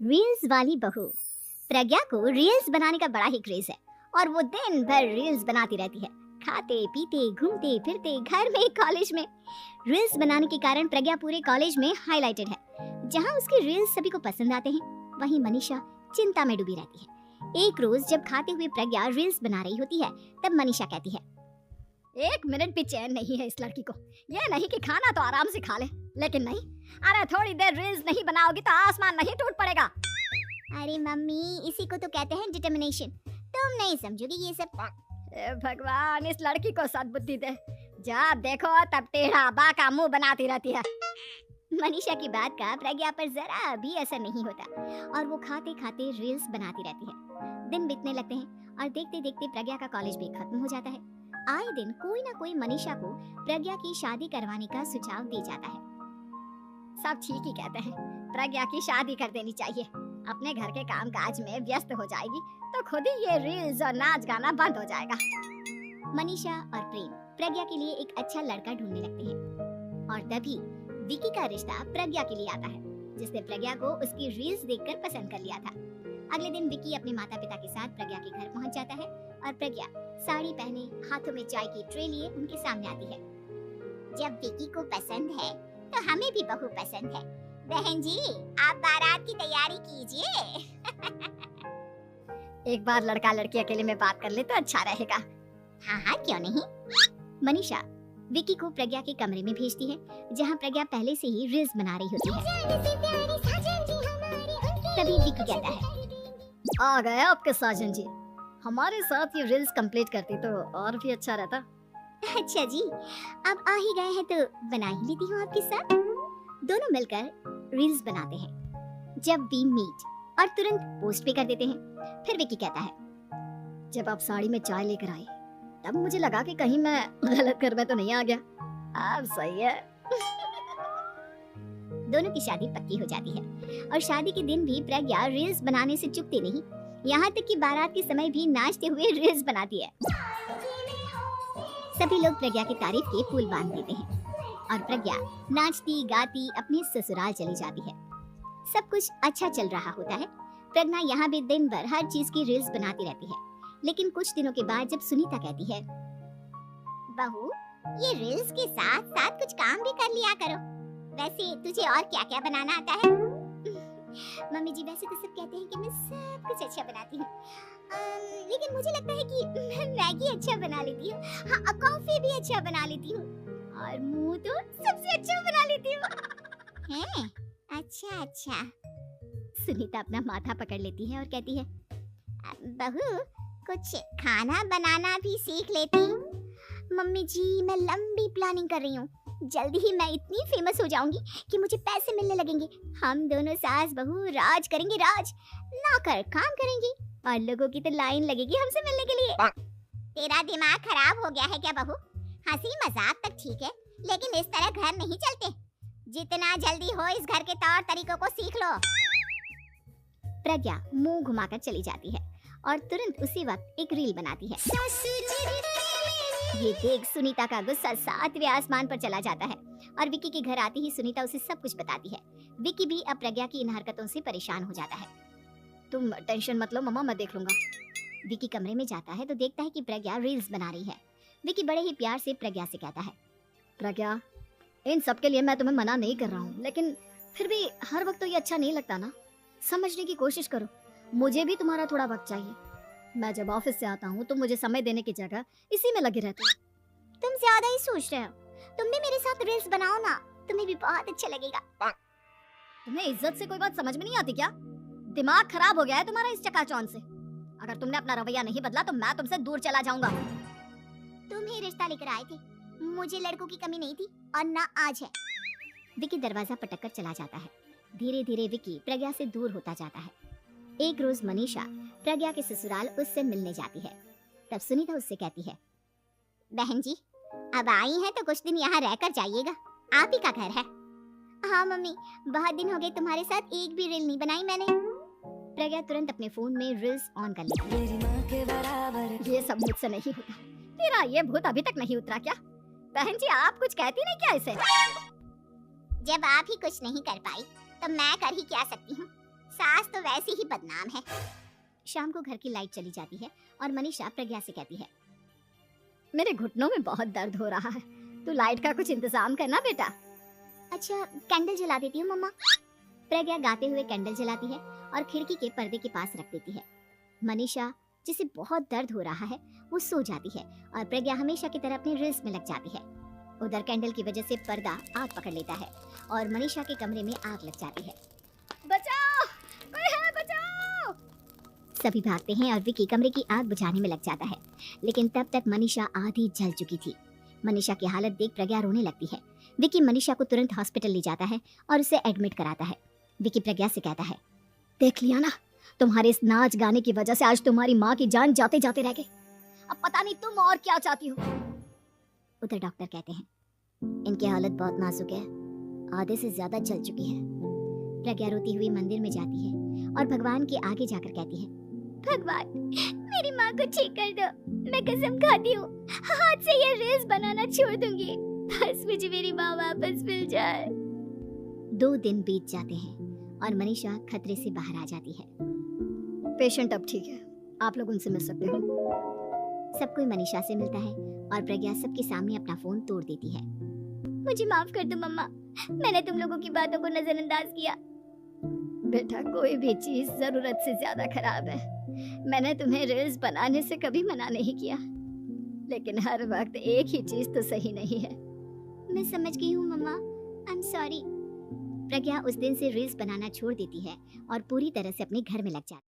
Reels वाली बहू। प्रज्ञा को रील्स बनाने का बड़ा ही क्रेज है और वो दिन भर रील्स बनाती रहती है, खाते पीते घूमते फिरते घर में कॉलेज में। रील्स बनाने के कारण प्रज्ञा पूरे कॉलेज में हाईलाइटेड है। जहाँ उसके रील्स सभी को पसंद आते हैं, वहीं मनीषा चिंता में डूबी रहती है। एक रोज जब खाते हुए प्रज्ञा रील्स बना रही होती है, तब मनीषा कहती है, 1 मिनट भी चैन नहीं है इस लड़की को। ये नहीं कि खाना तो आराम से खा ले, लेकिन नहीं, अरे थोड़ी देर रील्स नहीं बनाओगी तो आसमान नहीं टूट पड़ेगा। अरे मम्मी, इसी को तो कहते हैं डिटर्मिनेशन। तुम नहीं समझोगी ये सब। भगवान, इस लड़की को सद्बुद्धि दे। जब देखो तब टेढ़ा बाका मुंह बनाती रहती है। मनीषा की बात का प्रज्ञा पर जरा भी असर नहीं होता और वो खाते खाते रील्स बनाती रहती है। दिन बीतने लगते हैं और देखते देखते प्रज्ञा का कॉलेज भी खत्म हो जाता है। आए दिन कोई ना कोई मनीषा को प्रज्ञा की शादी करवाने का सुझाव दे जाता है। सब ठीक ही कहते हैं, प्रज्ञा की शादी कर देनी चाहिए। अपने घर के काम काज में व्यस्त हो जाएगी तो खुद ही ये रील्स और नाच गाना बंद हो जाएगा। मनीषा और प्रेम प्रज्ञा के लिए एक अच्छा लड़का ढूंढने लगते हैं और तभी विकी का रिश्ता प्रज्ञा के लिए आता है, जिसने प्रज्ञा को उसकी रील्स देखकर पसंद कर लिया था। अगले दिन विकी अपने माता पिता के साथ प्रज्ञा के घर पहुंच जाता है और प्रज्ञा साड़ी पहने हाथों में चाय की ट्रे लिए उनके सामने आती है। जब विकी को पसंद है तो हमें भी बहू पसंद है। बहन जी, आप बारात की तैयारी कीजिए। एक बार लड़का लड़की अकेले में बात कर ले तो अच्छा रहेगा। हाँ हाँ, क्यों नहीं। मनीषा विकी को प्रज्ञा के कमरे में भेजती है, जहाँ प्रज्ञा पहले से ही रील्स बना रही होती है। तभी विकी कहता है, आ गए आपके साजन जी। हमारे साथ ये रील्स कंप्लीट करती तो और भी अच्छा रहता। अच्छा जी, अब आ ही गए हैं तो बना ही लेती हूँ आपके साथ। दोनों मिलकर रील्स बनाते हैं। जब वी मीट और तुरंत पोस्ट भी कर देते हैं। फिर विकी कहता है, जब आप साड़ी में चाय लेकर आई तब मुझे लगा कि कहीं मैं गलत घर में तो नहीं आ गया। अब सही है। दोनों की शादी पक्की हो जाती है और शादी के दिन भी प्रज्ञा रील्स बनाने से चूकती नहीं, यहाँ तक कि बारात के समय भी नाचते हुए रील्स बनाती है। सभी लोग प्रज्ञा की तारीफ के पुल बांध देते हैं और प्रज्ञा नाचती गाती अपने ससुराल चली जाती है। सब कुछ अच्छा चल रहा होता है। प्रज्ञा यहाँ भी दिन भर हर चीज की रील्स बनाती रहती है। लेकिन कुछ दिनों के बाद जब सुनीता कहती है, बहू, ये रील्स के साथ साथ कुछ काम भी कर लिया करो। वैसे तुझे और क्या क्या बनाना आता है? मम्मी जी, वैसे तो सब कहते हैं कि मैं सब कुछ अच्छा बनाती हूँ, लेकिन मुझे लगता है कि मैं मैगी अच्छा बना लेती हूँ, हाँ, कॉफी भी अच्छा बना लेती हूँ और मुंह तो सबसे अच्छा बना लेती हूँ। हैं? अच्छा। सुनीता अपना माथा पकड़ लेती है और कहती है, बहू, कुछ खाना बनाना भी सीख लेती। मम्मी जी, मैं लंबी प्लानिंग कर रही हूँ। जल्दी ही मैं इतनी फेमस हो जाऊंगी कि मुझे पैसे मिलने लगेंगे। हम दोनों सास बहू राज करेंगे, राज नौकर काम करेंगे और लोगों की तो लाइन लगेगी हमसे मिलने के लिए। तेरा दिमाग खराब हो गया है क्या बहू? हंसी मजाक तक ठीक है, लेकिन इस तरह घर नहीं चलते। जितना जल्दी हो इस घर के तौर तरीकों को सीख लो। प्रज्ञा मुंह घुमाकर चली जाती है और तुरंत उसी वक्त एक रील बनाती है। ये देख सुनीता का गुस्सा 7वें आसमान पर चला जाता है और विकी के घर आते ही सुनीता उसे सब कुछ बताती है। विकी भी अब प्रज्ञा की इन हरकतों से परेशान हो जाता है। तुम टेंशन मत लो मम्मा, मैं देख लूंगा। विकी कमरे में जाता है तो देखता है कि प्रज्ञा रील्स बना रही है। विकी बड़े ही प्यार से प्रज्ञा से कहता है, प्रज्ञा, इन सब के लिए मैं तुम्हें मना नहीं कर रहा हूँ, लेकिन फिर भी हर वक्त तो ये अच्छा नहीं लगता ना। समझने की कोशिश करो, मुझे भी तुम्हारा थोड़ा वक्त चाहिए। मैं जब ऑफिस से आता हूँ तो मुझे समय देने की जगह इसी में लगे रहते हो। तुम ज्यादा ही सोच रहे हो। तुम भी मेरे साथ रील्स बनाओ ना, तुम्हें भी बहुत अच्छा लगेगा। तुम्हें इज्जत से कोई बात समझ में नहीं आती क्या? दिमाग खराब हो गया है तुम्हारा इस चकाचौंध से। अगर तुमने अपना रवैया नहीं बदला तो मैं तुमसे दूर चला जाऊंगा। तुम ही रिश्ता लेकर आए थे, मुझे लड़कों की कमी नहीं थी और ना आज है। विकी दरवाजा पटक कर चला जाता है। धीरे धीरे विकी प्रज्ञा से दूर होता जाता है। एक रोज मनीषा प्रज्ञा के ससुराल उससे मिलने जाती है। तब सुनीता उससे कहती है, बहन जी, अब आई हैं तो कुछ दिन यहाँ रहकर जाइएगा, आप ही का घर है। हाँ मम्मी, बहुत दिन हो गए तुम्हारे साथ एक भी रील नहीं बनाई मैंने। प्रज्ञा तुरंत अपने फोन में रील्स ऑन कर लेती है। ये सब मुझसे नहीं होता। तेरा ये भूत अभी तक नहीं उतरा क्या? बहन जी, आप कुछ कहती नहीं क्या इसे? जब आप ही कुछ नहीं कर पाई तो मैं कर ही क्या सकती हूँ। सास तो वैसे ही बदनाम है। शाम को घर की लाइट चली जाती है और मनीषा प्रज्ञा से कहती है, मेरे घुटनों में बहुत दर्द हो रहा है, तू लाइट का कुछ इंतजाम करना बेटा। अच्छा, कैंडल जला देती हूँ मम्मा। प्रज्ञा गाते हुए कैंडल जलाती है और खिड़की के पर्दे के पास रख देती है। मनीषा, जिसे बहुत दर्द हो रहा है, वो सो जाती है और प्रज्ञा हमेशा की तरह अपनी रील्स में लग जाती है। उधर कैंडल की वजह से पर्दा आग पकड़ लेता है और मनीषा के कमरे में आग लग जाती है। बचाओ, कोई है, बचाओ! सभी भागते हैं और विकी कमरे की आग बुझाने में लग जाता है, लेकिन तब तक मनीषा आधी जल चुकी थी। मनीषा की हालत देख प्रज्ञा रोने लगती है। विकी मनीषा को तुरंत हॉस्पिटल ले जाता है और उसे एडमिट कराता है। विकी प्रज्ञा से कहता है, देख लिया ना, तुम्हारे इस नाच गाने की वजह से आज तुम्हारी माँ की जान जाते जाते रह गई। अब पता नहीं तुम और क्या चाहती हो। उधर डॉक्टर कहते हैं, इनकी हालत बहुत नाजुक है, आधे से ज्यादा जल चुकी है। प्रज्ञा रोती हुई मंदिर में जाती है और भगवान के आगे जाकर कहती है, भगवान, मेरी माँ को ठीक कर दो। मैं कसम खाती हूँ, हाथ से ये रील्स बनाना छोड़ दूंगी। बस मुझे मेरी माँ वापस मिल जाए। 2 दिन बीत जाते हैं और मनीषा खतरे से बाहर आ जाती है। पेशेंट अब ठीक है, आप लोग उनसे मिल सकते हो। सब कोई मनीषा से मिलता है और प्रज्ञा सबके सामने अपना फोन तोड़ देती है। मुझे माफ कर दो मम्मा, मैंने तुम लोगों की बातों को नजरअंदाज किया। बेटा, कोई भी चीज जरूरत से ज्यादा खराब है। मैंने तुम्हें रील्स बनाने से कभी मना नहीं किया, लेकिन हर वक्त एक ही चीज तो सही नहीं है। मैं समझ गई हूँ मम्मा, आई एम सॉरी। प्रज्ञा उस दिन से रील्स बनाना छोड़ देती है और पूरी तरह से अपने घर में लग जाती है।